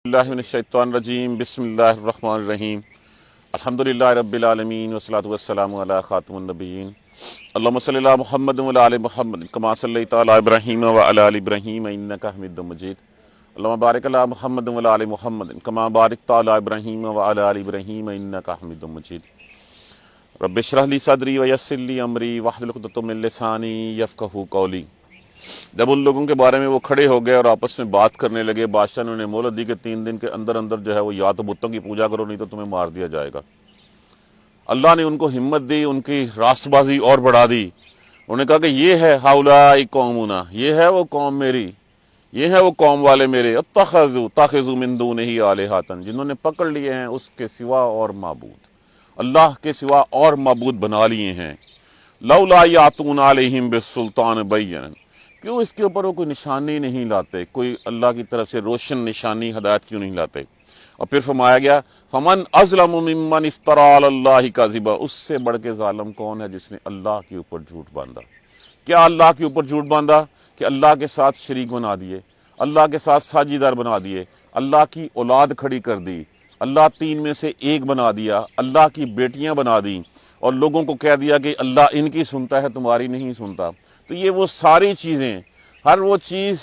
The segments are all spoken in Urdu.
اللہ من الشیطان الرجیم بسم اللہ الرحمن الرحیم الحمدللہ رب العالمین والصلاة والسلام علی خاتم النبیین اللہم صلی علی محمد وعلی آل محمد کما صلیت علی ابراہیم وعلی آل ابراہیم انک حمید مجید اللہم بارک علی محمد وعلی آل محمد کما بارکت علی ابراہیم وعلی آل ابراہیم انک حمید مجید رب اشرح لی صدری ویسر لی امری واحلل عقدۃ من لسانی یفقہوا قولی۔ جب ان لوگوں کے بارے میں وہ کھڑے ہو گئے اور آپس میں بات کرنے لگے، بادشاہ نے انہیں مہلت دی کہ 3 دن کے اندر جو ہے وہ یا تو بتوں کی پوجا کرو، نہیں تو تمہیں مار دیا جائے گا۔ اللہ نے ان کو ہمت دی، ان کی راست بازی اور بڑھا دی۔ انہوں نے کہا کہ یہ ہے ہؤلاء قومنا، یہ ہے وہ قوم میری، یہ ہے وہ قوم والے میرے، اتخذوا من دونہ آلہۃ، جنہوں نے پکڑ لیے ہیں اس کے سوا اور معبود، اللہ کے سوا اور معبود بنا لیے ہیں۔ لولا یاتون علیہم بالسلطان بین، کیوں اس کے اوپر وہ کوئی نشانی نہیں لاتے، کوئی اللہ کی طرف سے روشن نشانی ہدایت کیوں نہیں لاتے؟ اور پھر فرمایا گیا فمن اظلم ممن افتری علی اللہ کذبا، اس سے بڑھ کے ظالم کون ہے جس نے اللہ کے اوپر جھوٹ باندھا؟ کیا اللہ کے اوپر جھوٹ باندھا کہ اللہ کے ساتھ شریک بنا دیے، اللہ کے ساتھ ساجیدار بنا دیے، اللہ کی اولاد کھڑی کر دی، اللہ 3 میں سے 1 بنا دیا، اللہ کی بیٹیاں بنا دی، اور لوگوں کو کہہ دیا کہ اللہ ان کی سنتا ہے تمہاری نہیں سنتا۔ تو یہ وہ ساری چیزیں، ہر وہ چیز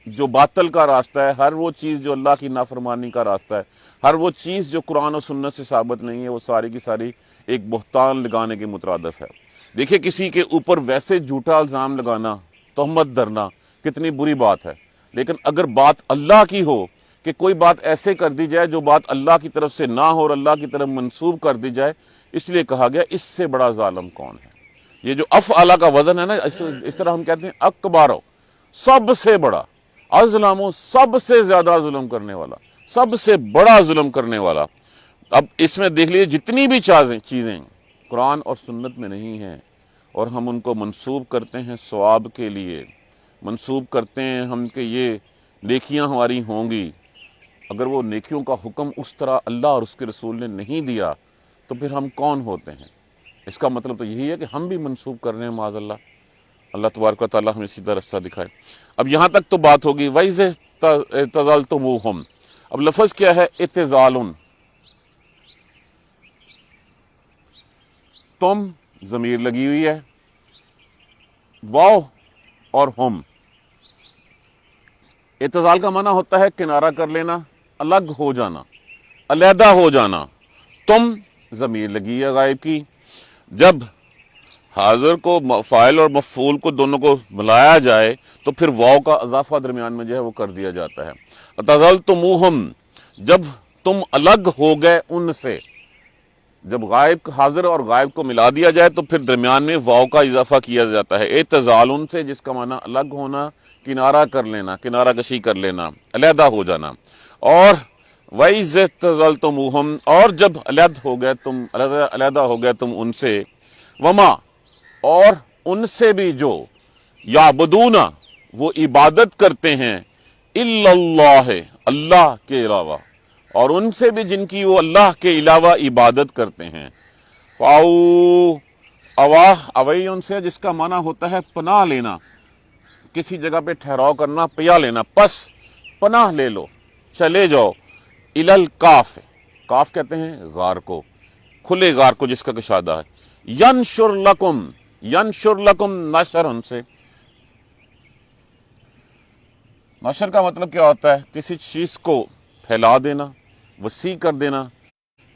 جو باطل کا راستہ ہے، ہر وہ چیز جو اللہ کی نافرمانی کا راستہ ہے، ہر وہ چیز جو قرآن و سنت سے ثابت نہیں ہے، وہ ساری کی ساری ایک بہتان لگانے کے مترادف ہے۔ دیکھیے کسی کے اوپر ویسے جھوٹا الزام لگانا، تہمت دھرنا کتنی بری بات ہے، لیکن اگر بات اللہ کی ہو کہ کوئی بات ایسے کر دی جائے جو بات اللہ کی طرف سے نہ ہو اور اللہ کی طرف منسوب کر دی جائے، اس لیے کہا گیا اس سے بڑا ظالم کون ہے۔ یہ جو افعلہ کا وزن ہے نا، اس طرح ہم کہتے ہیں اکبارو، سب سے بڑا، اظلمو سب سے زیادہ ظلم کرنے والا، سب سے بڑا ظلم کرنے والا۔ اب اس میں دیکھ لیجیے جتنی بھی چیزیں قرآن اور سنت میں نہیں ہیں اور ہم ان کو منسوب کرتے ہیں ثواب کے لیے، منسوب کرتے ہیں ہم کہ یہ نیکیاں ہماری ہوں گی، اگر وہ نیکیوں کا حکم اس طرح اللہ اور اس کے رسول نے نہیں دیا تو پھر ہم کون ہوتے ہیں؟ اس کا مطلب تو یہی ہے کہ ہم بھی منسوب کر رہے ہیں معاذ اللہ۔ اللہ تبارک و تعالیٰ ہمیں سیدھا رستہ دکھائے۔ اب یہاں تک تو بات ہوگی وَإِذِ اعْتَزَلْتُمُوهُمْ، اب لفظ کیا ہے؟ اعتزال، تم ضمیر لگی ہوئی ہے، واو اور ہم۔ اعتزال کا معنی ہوتا ہے کنارہ کر لینا، الگ ہو جانا، علیحدہ ہو جانا۔ تم ضمیر لگی ہے غائب کی، جب حاضر کو فاعل اور مفعول کو دونوں کو ملایا جائے تو پھر واو کا اضافہ درمیان میں جو ہے وہ کر دیا جاتا ہے۔ اعتزلتموہم، جب تم الگ ہو گئے ان سے، جب غائب حاضر اور غائب کو ملا دیا جائے تو پھر درمیان میں واو کا اضافہ کیا جاتا ہے۔ اعتزال سے جس کا معنی الگ ہونا، کنارہ کر لینا، کنارہ کشی کر لینا، علیحدہ ہو جانا۔ اور وَإِذِ اعْتَزَلْتُمُوهُمْ، اور جب علیحدہ ہو گئے تم ان سے، وما، اور ان سے بھی جو یعبدون، وہ عبادت کرتے ہیں، الا اللہ، اللہ کے علاوہ، اور ان سے بھی جن کی وہ اللہ کے علاوہ عبادت کرتے ہیں، فاؤ، اواہ، اوئی ان سے جس کا معنی ہوتا ہے پناہ لینا، کسی جگہ پہ ٹھہراؤ کرنا، پیا لینا، پس پناہ لے لو، چلے جاؤ، الالکاف، کاف کہتے ہیں غار کو، کھلے غار کو جس کا کشادہ ہے، ینشر لکم، ینشر لکم، نشر ان سے، نشر کا مطلب کیا ہوتا ہے؟ کسی چیز کو پھیلا دینا، وسیع کر دینا،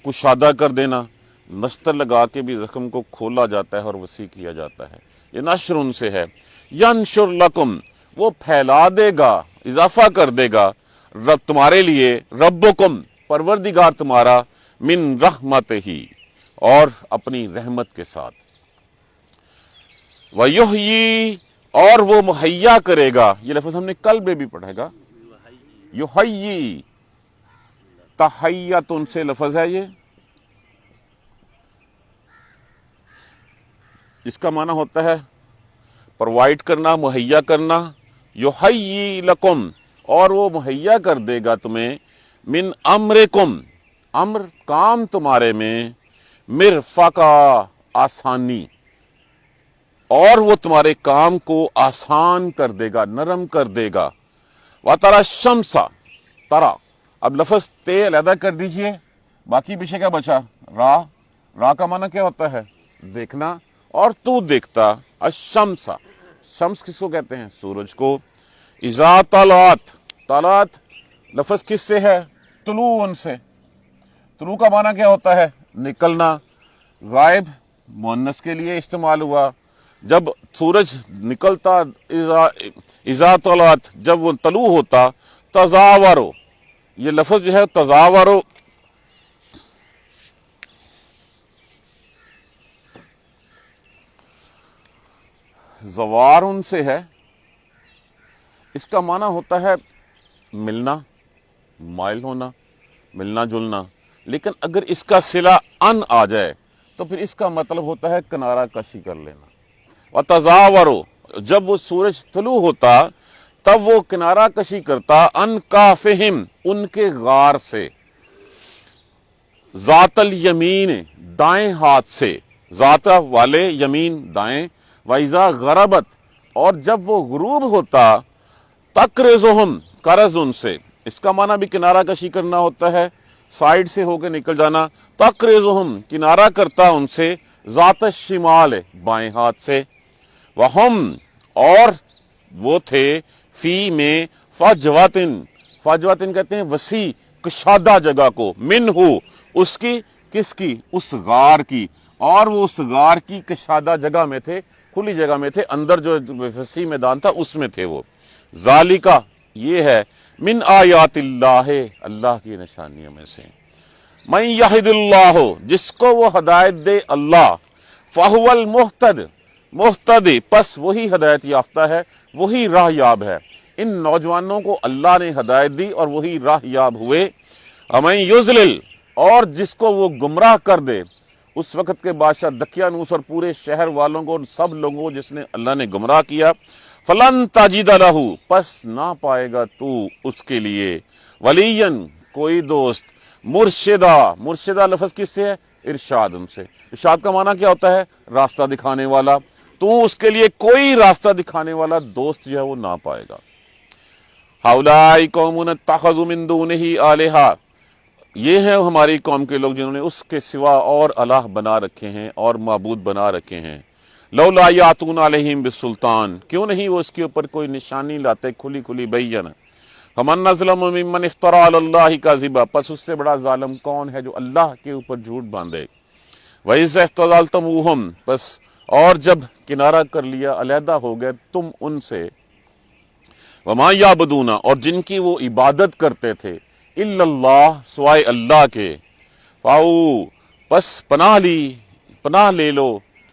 کشادہ کر دینا۔ نشتر لگا کے بھی زخم کو کھولا جاتا ہے اور وسیع کیا جاتا ہے، یہ نشر ان سے ہے۔ ینشر لکم، وہ پھیلا دے گا، اضافہ کر دے گا رب تمہارے لیے، ربکم، پروردگار تمہارا، من رحمتہ، اور اپنی رحمت کے ساتھ، وَيُحْيِي، اور وہ مہیا کرے گا، یہ لفظ ہم نے کل بھی پڑھا گا، یحیی، تحیت ان سے لفظ ہے یہ، اس کا معنی ہوتا ہے پرووائڈ کرنا، مہیا کرنا۔ یحیی لکم، اور وہ مہیا کر دے گا تمہیں، من امرکم، امر کام تمہارے میں، مرفقا، آسانی، اور وہ تمہارے کام کو آسان کر دے گا، نرم کر دے گا۔ وَتَرَى الشَّمْسَ، ترا اب لفظ تے علیحدہ کر دیجئے، باقی پیچھے کیا بچا؟ راہ. راہ کا معنی کیا ہوتا ہے؟ دیکھنا. اور تو دیکھتا الشمس، شمس کس کو کہتے ہیں؟ سورج کو. اذا طلعت، طلعت لفظ کس سے ہے؟ طلوع سے. طلوع کا معنی کیا ہوتا ہے؟ نکلنا. غائب مؤنث کے لیے استعمال ہوا. جب سورج نکلتا، اذا طلعت جب وہ طلوع ہوتا، تزاورو، یہ لفظ جو ہے تزاورو زوار ان سے ہے. اس کا معنی ہوتا ہے ملنا، مائل ہونا، ملنا جلنا. لیکن اگر اس کا صلہ ان آ جائے تو پھر اس کا مطلب ہوتا ہے کنارہ کشی کر لینا. وتزاورو، جب وہ سورج طلوع ہوتا تب وہ کنارہ کشی کرتا ان کافہم، ان کے غار سے. ذات الیمین، دائیں ہاتھ سے. ذات والے، یمین دائیں. وَإِذَا غَرَبَتْ، اور جب وہ غروب ہوتا تقرضہم، قرض ان سے. اس کا معنی بھی کنارہ کشی کرنا ہوتا ہے، سائیڈ سے ہو کے نکل جانا. تقرضہم، کنارہ کرتا ان سے. ذات الشمال، بائیں ہاتھ سے. وہم، اور وہ تھے فی میں فجوتن، فجوتن کہتے ہیں وسیع کشادہ جگہ کو. منہ، اس کی، کس کی؟ اس غار کی. اور وہ اس غار کی کشادہ جگہ میں تھے، کھلی جگہ میں تھے. اندر جو وسیع میدان تھا اس میں تھے وہ. ذالکا، یہ ہے من آیات اللہ، اللہ کی نشانیوں میں سے. من یہد اللہ، جس کو وہ ہدایت دے اللہ. فہو المہتد، مہتدی، پس وہی ہدایت یافتہ ہے، وہی راہ یاب ہے. ان نوجوانوں کو اللہ نے ہدایت دی اور وہی راہ یاب ہوئے. ومن یضلل، اور جس کو وہ گمراہ کر دے. اس وقت کے بادشاہ دقیانوس اور پورے شہر والوں کو، سب لوگوں کو جس نے اللہ نے گمراہ کیا. فلن تجد لہ، پس نہ پائے گا تو اس کے لیے ولین، کوئی دوست. مرشدہ، مرشدہ لفظ کس سے ہے؟ ارشاد ان سے. ارشاد کا معنی کیا ہوتا ہے؟ راستہ دکھانے والا. تو اس کے لیے کوئی راستہ دکھانے والا دوست جو ہے وہ نہ پائے گا. ہؤلاء قوم اتخذوا من دونہ آلہۃ، یہ ہیں ہماری قوم کے لوگ جنہوں نے اس کے سوا اور الہ بنا رکھے ہیں اور معبود بنا رکھے ہیں. لولا یاتون علیہم بالسلطان، کیوں نہیں وہ اس کے اوپر کوئی نشانی لاتے کھلی کھلی بین. فمن اظلم ممن افترى علی اللہ کذبا، پس اس سے بڑا ظالم کون ہے جو اللہ کے اوپر جھوٹ باندھے. وَإِذْ اعْتَزَلْتُمُوهُمْ، پس اور جب کنارہ کر لیا، علیحدہ ہو گئے تم ان سے. وَمَا يَعْبُدُونَ، اور جن کی وہ عبادت کرتے تھے. اِلَّا اللَّهَ، سوائے اللہ کے. فَاؤْ، پس پناہ لی، پناہ لے لو.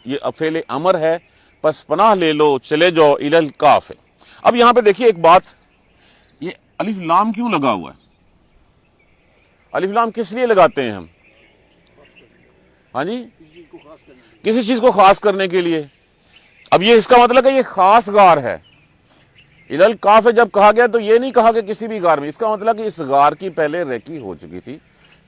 یہ فعل امر ہے، پس پناہ لے لو، چلے جاؤ. اِلَى الْكَافِ. اب یہاں پہ دیکھیے ایک بات، یہ الف لام کیوں لگا ہوا ہے؟ الف لام کس لیے لگاتے ہیں ہم؟ ہاں جی، کسی چیز کو خاص کرنے کے لیے. اب یہ اس کا مطلب ہے یہ خاص غار ہے. اِلَى الْكَافِ جب کہا گیا تو یہ نہیں کہا کہ کسی بھی غار میں. اس کا مطلب کہ اس غار کی پہلے ریکی ہو چکی تھی.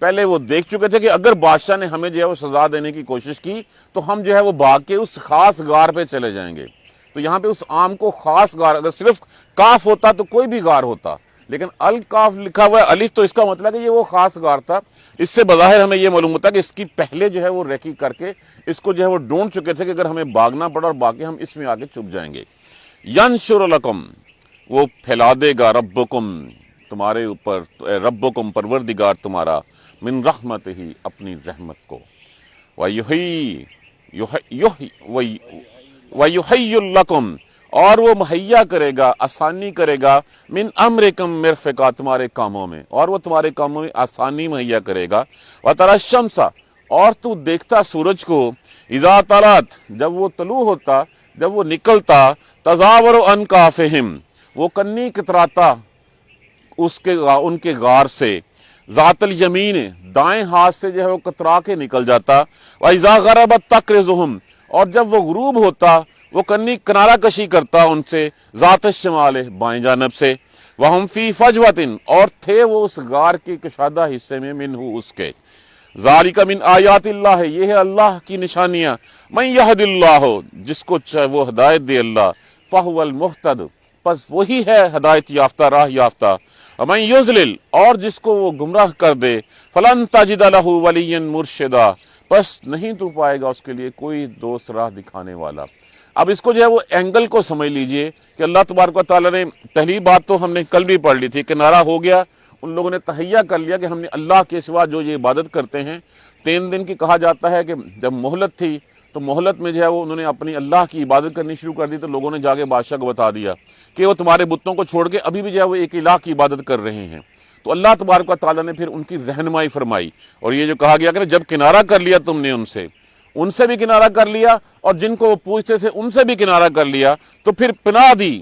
پہلے وہ دیکھ چکے تھے کہ اگر بادشاہ نے ہمیں جو ہے وہ سزا دینے کی کوشش کی تو ہم جو ہے وہ بھاگ کے اس خاص غار پہ چلے جائیں گے. تو یہاں پہ اس عام کو خاص غار، اگر صرف کاف ہوتا تو کوئی بھی غار ہوتا، لیکن الکاف لکھا ہوا ہے الف، تو اس کا مطلب ہے کہ یہ وہ خاص غار تھا. اس سے بظاہر ہمیں یہ معلوم ہوتا ہے کہ اس کی پہلے جو ہے وہ ریکی کر کے اس کو جو ہے وہ ڈھونڈ چکے تھے کہ اگر ہمیں بھاگنا پڑا اور باقی ہم اس میں آگے چھپ جائیں گے. ینشر لکم، وہ پھیلا دے گا. ربکم، تمہارے اوپر، ربکم پروردگار تمہارا. من رحمت ہی، اپنی رحمت کو. وَيُحَيِّ لَكُمْ، اور وہ مہیا کرے گا، آسانی کرے گا. من امرکم مرفقا، تمہارے کاموں میں، اور وہ تمہارے کاموں میں آسانی مہیا کرے گا. وَتَرَى الشَّمْسَ، اور تو دیکھتا سورج کو. اذا طلعت، جب وہ طلوع ہوتا، جب وہ نکلتا. تزاور عن کافہم، وہ کنی کتراتا اس کے ان کے غار سے. ذات الیمین، دائیں ہاتھ سے جو ہے وہ کترا کے نکل جاتا. وَإِذَا غَرَبَتْ تَقْرِضُهُمْ، اور جب وہ غروب ہوتا وہ کنارہ کشی کرتا ان سے. ذات الشمال، بائیں جانب سے. وَهُمْ فِي فَجْوَةٍ، اور تھے وہ اس غار کے کشادہ حصے میں. منہ، اس کے. ذَلِكَ مِنْ آیات اللہ، یہ ہے اللہ کی نشانیاں. مَنْ يَهْدِ اللَّهُ، جس کو چاہے وہ ہدایت دے اللہ. فَهُوَ الْمُهْتَدُ، پس وہی ہے ہدایت یافتہ، راہ یافتہ. ومن یضلل، اور جس کو وہ گمراہ کر دے، فلن تجد لہ ولیا مرشدا، بس نہیں تو پائے گا اس کے لیے کوئی دوست راہ دکھانے والا۔ اب اس کو جو ہے وہ اینگل کو سمجھ لیجئے کہ اللہ تبارک و تعالیٰ نے، پہلی بات تو ہم نے کل بھی پڑھ لی تھی کہ نعرہ ہو گیا، ان لوگوں نے تہیہ کر لیا کہ ہم نے اللہ کے سوا جو یہ عبادت کرتے ہیں 3 دن کی، کہا جاتا ہے کہ جب مہلت تھی تو مہلت میں جو ہے وہ انہوں نے اپنی اللہ کی عبادت کرنی شروع کر دی، تو لوگوں نے جا کے بادشاہ کو بتا دیا کہ وہ تمہارے بتوں کو چھوڑ کے ابھی بھی جو ہے وہ ایک الہ کی عبادت کر رہے ہیں۔ تو اللہ تبارک و تعالیٰ نے پھر ان کی رہنمائی فرمائی، اور یہ جو کہا گیا کہ جب کنارہ کر لیا تم نے ان سے بھی کنارہ کر لیا، اور جن کو وہ پوچھتے تھے ان سے بھی کنارہ کر لیا، تو پھر پناہ دی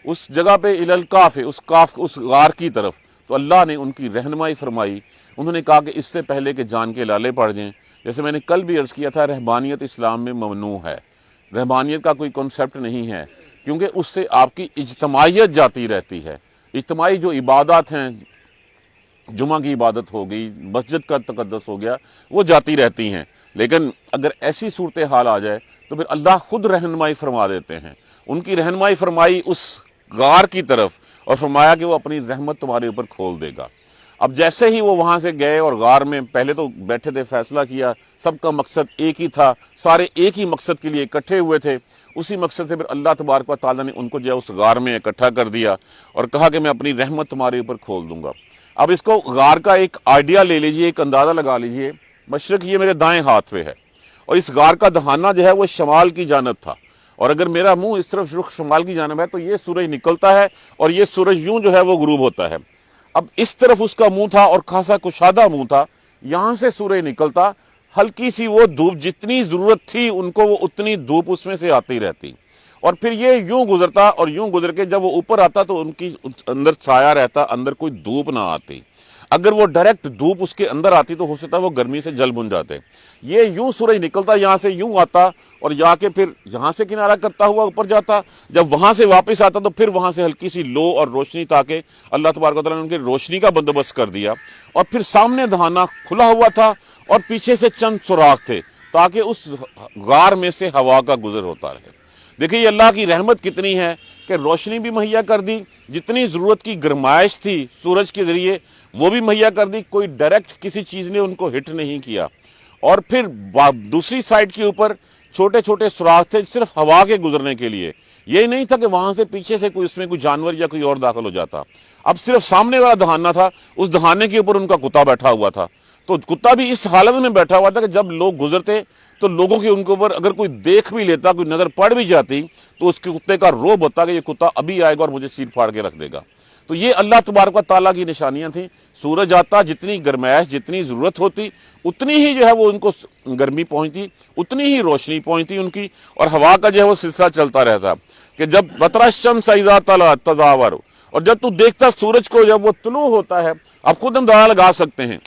اس جگہ پہ الالکاف، اس غار کی طرف، تو اللہ نے ان کی رہنمائی فرمائی۔ انہوں نے کہا کہ اس سے پہلے کہ جان کے لالے پڑ جائیں، جیسے میں نے کل بھی عرض کیا تھا، رہبانیت اسلام میں ممنوع ہے، رہبانیت کا کوئی کنسیپٹ نہیں ہے، کیونکہ اس سے آپ کی اجتماعیت جاتی رہتی ہے۔ اجتماعی جو عبادات ہیں، جمعہ کی عبادت ہو گئی، مسجد کا تقدس ہو گیا، وہ جاتی رہتی ہیں، لیکن اگر ایسی صورتحال آ جائے تو پھر اللہ خود رہنمائی فرما دیتے ہیں۔ ان کی رہنمائی فرمائی اس غار کی طرف، اور فرمایا کہ وہ اپنی رحمت تمہارے اوپر کھول دے گا۔ اب جیسے ہی وہ وہاں سے گئے اور غار میں پہلے تو بیٹھے تھے، فیصلہ کیا، سب کا مقصد ایک ہی تھا، سارے ایک ہی مقصد کے لیے اکٹھے ہوئے تھے، اسی مقصد سے پھر اللہ تبارک و تعالیٰ نے ان کو جو ہے اس غار میں اکٹھا کر دیا اور کہا کہ میں اپنی رحمت تمہارے اوپر کھول دوں گا۔ اب اس کو غار کا ایک آئیڈیا لے لیجئے، ایک اندازہ لگا لیجئے، مشرق یہ میرے دائیں ہاتھ پہ ہے، اور اس غار کا دہانہ جو ہے وہ شمال کی جانب تھا، اور اگر میرا منہ اس طرف رخ شمال کی جانب ہے تو یہ سورج نکلتا ہے اور یہ سورج یوں جو ہے وہ غروب ہوتا ہے۔ اب اس طرف اس کا منہ تھا اور خاصا کشادہ منہ تھا، یہاں سے سورج نکلتا، ہلکی سی وہ دھوپ جتنی ضرورت تھی ان کو وہ اتنی دھوپ اس میں سے آتی رہتی، اور پھر یہ یوں گزرتا، اور یوں گزر کے جب وہ اوپر آتا تو ان کی اندر سایہ رہتا، اندر کوئی دھوپ نہ آتی۔ اگر وہ ڈائریکٹ دھوپ اس کے اندر آتی تو ہو سکتا ہے وہ گرمی سے جل بن جاتے۔ یہ یوں سورج نکلتا، یہاں سے یوں آتا اور جا کے پھر یہاں سے کنارہ کرتا ہوا اوپر جاتا، جب وہاں سے واپس آتا تو پھر وہاں سے ہلکی سی لو اور روشنی، تاکہ اللہ تبارک و تعالیٰ نے ان کی روشنی کا بندوبست کر دیا، اور پھر سامنے دہانہ کھلا ہوا تھا اور پیچھے سے چند سوراخ تھے تاکہ اس غار میں سے ہوا کا گزر ہوتا رہے۔ دیکھیں یہ اللہ کی رحمت کتنی ہے کہ روشنی بھی مہیا کر دی، جتنی ضرورت کی گرمائش تھی سورج کے ذریعے وہ بھی مہیا کر دی، کوئی ڈائریکٹ کسی چیز نے ان کو ہٹ نہیں کیا، اور پھر دوسری سائڈ کے اوپر چھوٹے چھوٹے سوراخ تھے صرف ہوا کے گزرنے کے لیے۔ یہ نہیں تھا کہ وہاں سے پیچھے سے کوئی اس میں کوئی جانور یا کوئی اور داخل ہو جاتا، اب صرف سامنے والا دہانہ تھا، اس دہانے کے اوپر ان کا کتا بیٹھا ہوا تھا، تو کتا بھی اس حالت میں بیٹھا ہوا تھا کہ جب لوگ گزرتے تو لوگوں کے ان کے اوپر اگر کوئی دیکھ بھی لیتا، کوئی نظر پڑ بھی جاتی تو اس کے کتے کا روب ہوتا کہ یہ کتا ابھی آئے گا اور مجھے چیر پھاڑ کے رکھ دے گا۔ تو یہ اللہ تبارک و تعالیٰ کی نشانیاں تھیں۔ سورج آتا، جتنی گرمائش جتنی ضرورت ہوتی اتنی ہی جو ہے وہ ان کو گرمی پہنچتی، اتنی ہی روشنی پہنچتی ان کی، اور ہوا کا جو ہے وہ سلسلہ چلتا رہتا کہ جب وتری الشمس اذا طلعت تزاور، اور جب تو دیکھتا سورج کو جب وہ طلوع ہوتا ہے، اب خود اندازہ لگا سکتے ہیں،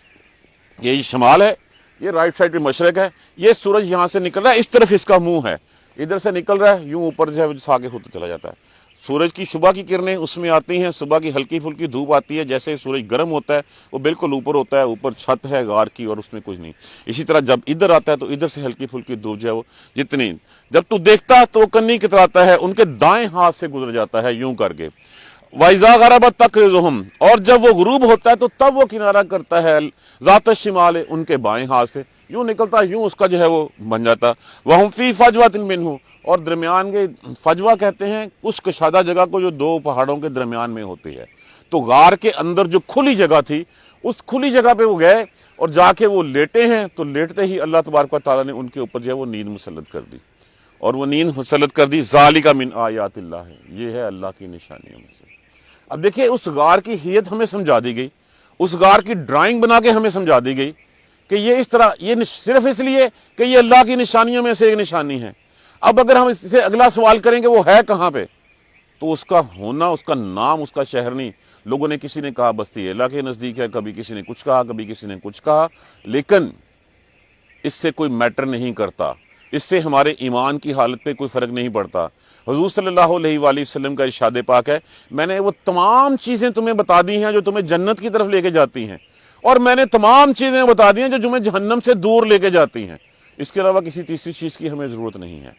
یہ شمال ہے، یہ رائٹ سائڈ پہ مشرق ہے، یہ سورج یہاں سے نکل رہا ہے، اس طرف اس کا منہ ہے، ادھر سے نکل رہا ہے، یوں اوپر جو ہے آگے ہوتا چلا جاتا ہے۔ سورج کی صبح کی کرنیں اس میں آتی ہیں، صبح کی ہلکی پھلکی دھوپ آتی ہے، جیسے سورج گرم ہوتا ہے وہ بالکل اوپر ہوتا ہے، اوپر چھت ہے غار کی اور اس میں کچھ نہیں، اسی طرح جب ادھر آتا ہے تو ادھر سے ہلکی پھلکی دھوپ جو ہے وہ جتنی، جب تو دیکھتا تو کنی کتراتا ہے، ان کے دائیں ہاتھ سے گزر جاتا ہے یوں کر کے۔ وَإِذَا غَرَبَتْ تَقْرِضُهُمْ، اور جب وہ غروب ہوتا ہے تو تب وہ کنارہ کرتا ہے ذات الشمال، ان کے بائیں ہاتھ سے، یوں نکلتا یوں اس کا جو ہے وہ بن جاتا۔ وَهُمْ فِي فَجْوَةٍ مِّنْهُ، اور درمیان کے فجوہ کہتے ہیں اس کشادہ جگہ کو جو دو پہاڑوں کے درمیان میں ہوتی ہے، تو غار کے اندر جو کھلی جگہ تھی اس کھلی جگہ پہ وہ گئے اور جا کے وہ لیٹے ہیں، تو لیٹتے ہی اللہ تبارک و تعالیٰ نے ان کے اوپر جو ہے وہ نیند مسلط کر دی، اور وہ نیند مسلط کر دی۔ ذالک من آیات اللہ، یہ ہے اللہ کی نشانیوں میں سے۔ اب دیکھیں اس غار کی حیت ہمیں سمجھا دی گئی، اس غار کی ڈرائنگ بنا کے ہمیں سمجھا دی گئی کہ یہ اس طرح، یہ صرف اس لیے کہ یہ اللہ کی نشانیوں میں سے ایک نشانی ہے۔ اب اگر ہم اس سے اگلا سوال کریں کہ وہ ہے کہاں پہ، تو اس کا ہونا، اس کا نام، اس کا شہر نہیں، لوگوں نے کسی نے کہا بستی اللہ کے نزدیک ہے، کبھی کسی نے کچھ کہا، کبھی کسی نے کچھ کہا، لیکن اس سے کوئی میٹر نہیں کرتا، اس سے ہمارے ایمان کی حالت پہ کوئی فرق نہیں پڑتا۔ حضور صلی اللہ علیہ وآلہ وسلم کا ارشاد پاک ہے، میں نے وہ تمام چیزیں تمہیں بتا دی ہیں جو تمہیں جنت کی طرف لے کے جاتی ہیں، اور میں نے تمام چیزیں بتا دی ہیں جو تمہیں جہنم سے دور لے کے جاتی ہیں، اس کے علاوہ کسی تیسری چیز کی ہمیں ضرورت نہیں ہے۔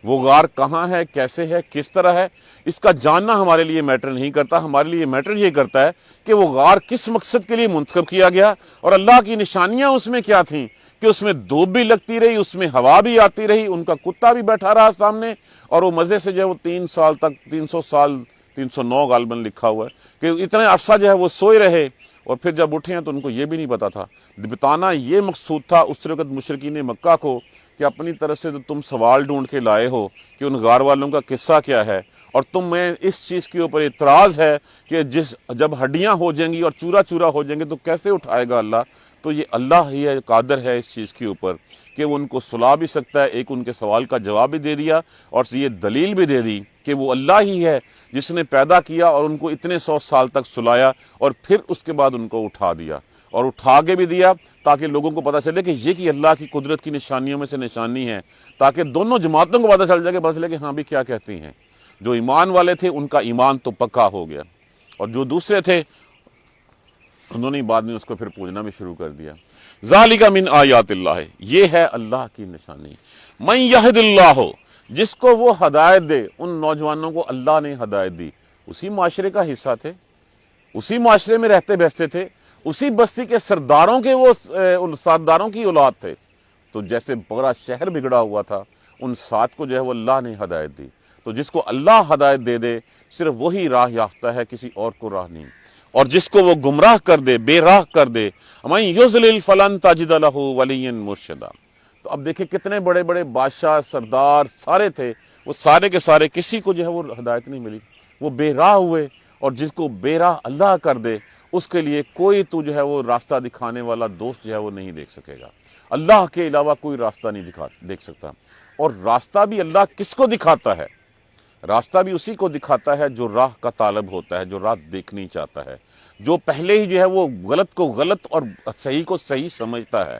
وہ غار کہاں ہے، کیسے ہے، کس طرح ہے، اس کا جاننا ہمارے لیے میٹر نہیں کرتا. ہمارے لیے میٹر یہ کرتا ہے کہ وہ غار کس مقصد کے لیے منتخب کیا گیا اور اللہ کی نشانیاں اس میں کیا تھیں کہ اس میں دھوپ بھی لگتی رہی، اس میں ہوا بھی آتی رہی، ان کا کتا بھی بیٹھا رہا سامنے، اور وہ مزے سے جو ہے وہ 3 سال تک، 300 سال، 309 غالباً لکھا ہوا ہے کہ اتنے عرصہ جو ہے وہ سوئے رہے، اور پھر جب اٹھے ہیں تو ان کو یہ بھی نہیں پتا تھا. بتانا یہ مقصود تھا اس وقت مشرکین مکہ کو کہ اپنی طرف سے تو تم سوال ڈھونڈ کے لائے ہو کہ ان غار والوں کا قصہ کیا ہے، اور تم میں اس چیز کے اوپر اعتراض ہے کہ جب ہڈیاں ہو جائیں گی اور چورا چورا ہو جائیں گے تو کیسے اٹھائے گا اللہ. تو یہ اللہ ہی ہے، قادر ہے اس چیز کے اوپر کہ وہ ان کو سلا بھی سکتا ہے. ایک ان کے سوال کا جواب بھی دے دیا اور یہ دلیل بھی دے دی کہ وہ اللہ ہی ہے جس نے پیدا کیا اور ان کو اتنے 100 سال تک سلایا، اور پھر اس کے بعد ان کو اٹھا دیا، اور اٹھا کے بھی دیا تاکہ لوگوں کو پتہ چلے کہ یہ کہ اللہ کی قدرت کی نشانیوں میں سے نشانی ہے، تاکہ دونوں جماعتوں کو پتہ چل جائے کہ بس لے کہ ہاں بھی کیا کہتی ہیں. جو ایمان والے تھے ان کا ایمان تو پکا ہو گیا، اور جو دوسرے تھے انہوں نے بعد میں اس کو پھر پوجنا بھی شروع کر دیا. ذالک من آیات اللہ، یہ ہے اللہ کی نشانی. من یہد اللہ، جس کو وہ ہدایت دے. ان نوجوانوں کو اللہ نے ہدایت دی، اسی معاشرے کا حصہ تھے، اسی معاشرے میں رہتے بستے تھے، اسی بستی کے سرداروں کے وہ سرداروں کی اولاد تھے. تو جیسے پورا شہر بگڑا ہوا تھا، ان 7 کو جو ہے وہ اللہ نے ہدایت دی. تو جس کو اللہ ہدایت دے دے صرف وہی راہ یافتہ ہے، کسی اور کو راہ نہیں. اور جس کو وہ گمراہ کر دے، بے راہ کر دے، من یضلل فلن تجد له ولیا مرشدا. تو اب دیکھیں کتنے بڑے بڑے بادشاہ، سردار سارے تھے، وہ سارے کے سارے کسی کو جو ہے وہ ہدایت نہیں ملی، وہ بے راہ ہوئے. اور جس کو بے راہ اللہ کر دے اس کے لیے کوئی تو جو ہے وہ راستہ دکھانے والا دوست جو ہے وہ نہیں دیکھ سکے گا. اللہ کے علاوہ کوئی راستہ نہیں دیکھ سکتا. اور راستہ بھی اللہ کس کو دکھاتا ہے؟ راستہ بھی اسی کو دکھاتا ہے جو راہ کا طالب ہوتا ہے، جو راہ دیکھنی چاہتا ہے، جو پہلے ہی جو ہے وہ غلط کو غلط اور صحیح کو صحیح سمجھتا ہے.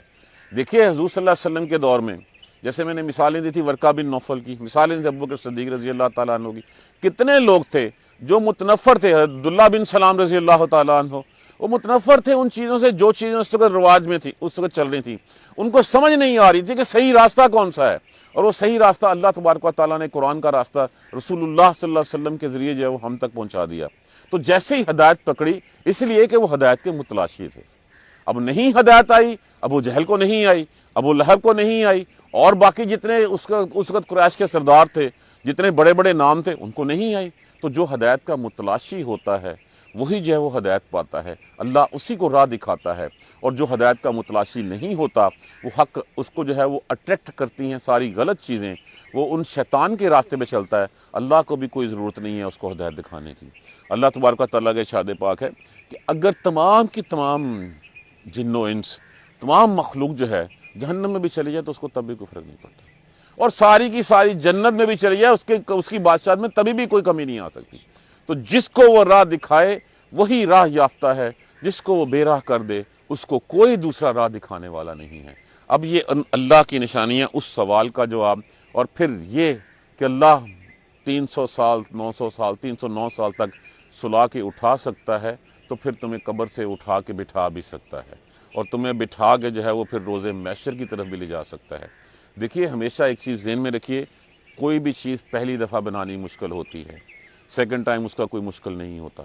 دیکھیے حضور صلی اللہ علیہ وسلم کے دور میں، جیسے میں نے مثالیں دی تھی ورقہ بن نوفل کی، مثالیں دی ابوبکر صدیق رضی اللہ تعالیٰ عنہ کی. کتنے لوگ تھے جو متنفر تھے. عبداللہ بن سلام رضی اللہ تعالیٰ عنہ، وہ متنفر تھے ان چیزوں سے جو چیزیں اس وقت رواج میں تھی، اس وقت چل رہی تھی. ان کو سمجھ نہیں آ رہی تھی کہ صحیح راستہ کون سا ہے، اور وہ صحیح راستہ اللہ تبارک و تعالیٰ نے قرآن کا راستہ رسول اللہ صلی اللہ علیہ وسلم کے ذریعے جو ہے وہ ہم تک پہنچا دیا. تو جیسے ہی ہدایت پکڑی، اس لیے کہ وہ ہدایت کے متلاشی تھے. اب نہیں ہدایت آئی، ابو جہل کو نہیں آئی، ابو لہب کو نہیں آئی، اور باقی جتنے اس وقت قریش کے سردار تھے، جتنے بڑے بڑے نام تھے، ان کو نہیں آئی. تو جو ہدایت کا متلاشی ہوتا ہے وہی جو ہے وہ ہدایت پاتا ہے، اللہ اسی کو راہ دکھاتا ہے. اور جو ہدایت کا متلاشی نہیں ہوتا، وہ حق اس کو جو ہے وہ اٹریکٹ کرتی ہیں ساری غلط چیزیں، وہ ان شیطان کے راستے پہ چلتا ہے. اللہ کو بھی کوئی ضرورت نہیں ہے اس کو ہدایت دکھانے کی. اللہ تبارک و تعالیٰ کے ارشاد پاک ہے کہ اگر تمام کی تمام جن و انس، تمام مخلوق جو ہے جہنم میں بھی چلی جائے تو اس کو تب بھی کوئی فرق نہیں پڑتا، اور ساری کی ساری جنت میں بھی چلی جائے اس کی بادشاہت میں تبھی بھی کوئی کمی نہیں آ سکتی. تو جس کو وہ راہ دکھائے وہی راہ یافتہ ہے، جس کو وہ بے راہ کر دے اس کو کوئی دوسرا راہ دکھانے والا نہیں ہے. اب یہ اللہ کی نشانیاں، اس سوال کا جواب، اور پھر یہ کہ اللہ 300 سال، 900 سال، 309 سال تک سلا کے اٹھا سکتا ہے، تو پھر تمہیں قبر سے اٹھا کے بٹھا بھی سکتا ہے، اور تمہیں بٹھا کے جو ہے وہ پھر روز محشر کی طرف بھی لے جا سکتا ہے. دیکھیے ہمیشہ ایک چیز ذہن میں رکھیے، کوئی بھی چیز پہلی دفعہ بنانی مشکل ہوتی ہے، سیکنڈ ٹائم اس کا کوئی مشکل نہیں ہوتا.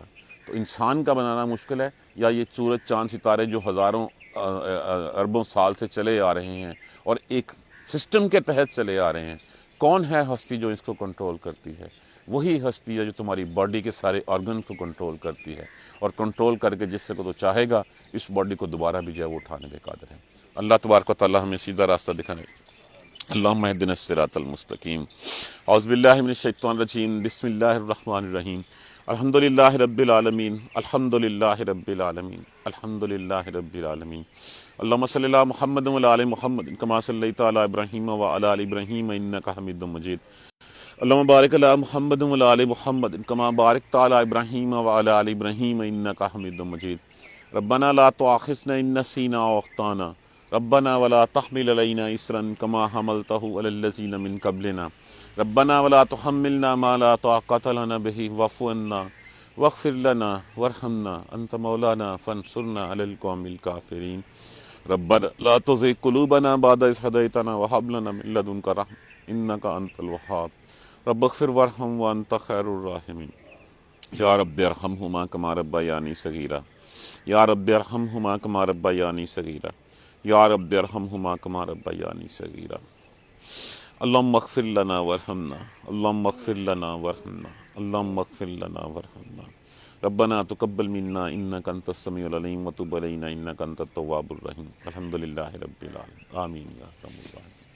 تو انسان کا بنانا مشکل ہے، یا یہ سورج چاند ستارے جو ہزاروں اربوں سال سے چلے آ رہے ہیں اور ایک سسٹم کے تحت چلے آ رہے ہیں. کون ہے ہستی جو اس کو کنٹرول کرتی ہے؟ وہی ہستی ہے جو تمہاری باڈی کے سارے آرگن کو کنٹرول کرتی ہے، اور کنٹرول کر کے جس سے کو تو چاہے گا اس باڈی کو دوبارہ بھی جو ہے وہ اٹھانے کے قادر ہے. اللہ تبارک و تعالیٰ ہمیں سیدھا راستہ دکھانے. اللہم اہدنا الصراط المستقیم. اعوذ باللہ من الشیطان الرجیم. بسم اللہ الرحمن الرحیم. الحمدللہ رب العالمین، الحمدللہ رب العالمین، الحمدللہ رب العالمین. اللہم صلی علی محمد وعلی آل محمد کما صلیت علی ابراہیم وعلی آل ابراہیم انک حمید مجید. اللہم بارک علی محمد وعلی آل محمد کما بارکت علی ابراہیم وعلی آل ابراہیم انک حمید مجید. ربنا لا تؤاخذنا ان نسینا او اخطانا ربنا ولا تحمل علينا اسرا كما حملته على الذين من قبلنا ربنا ولا تحملنا ما لا طاقة لنا به واعف عنا واغفر لنا وارحمنا انت مولانا فانصرنا على القوم الكافرين. ربنا لا تزغ قلوبنا بعد إذ هديتنا وهب لنا من لدنك رحمة إنك أنت الوهاب رب اغفر وارحم وأنت خير الراحمين یا رب ارحمہما کما ربیانی صغیرا یا رب ارحمہما کما ربیانی صغیرا یا رب ارحمہما کما ربیانی صغیرا اللہم اغفر لنا وارحمنا اللہم اغفر لنا وارحمنا اللہم اغفر لنا وارحمنا ربنا تقبل منا انک انت السمیع العلیم وتب علینا انک انت التواب الرحیم الحمدللہ رب العالمین آمین یا رب العالمین.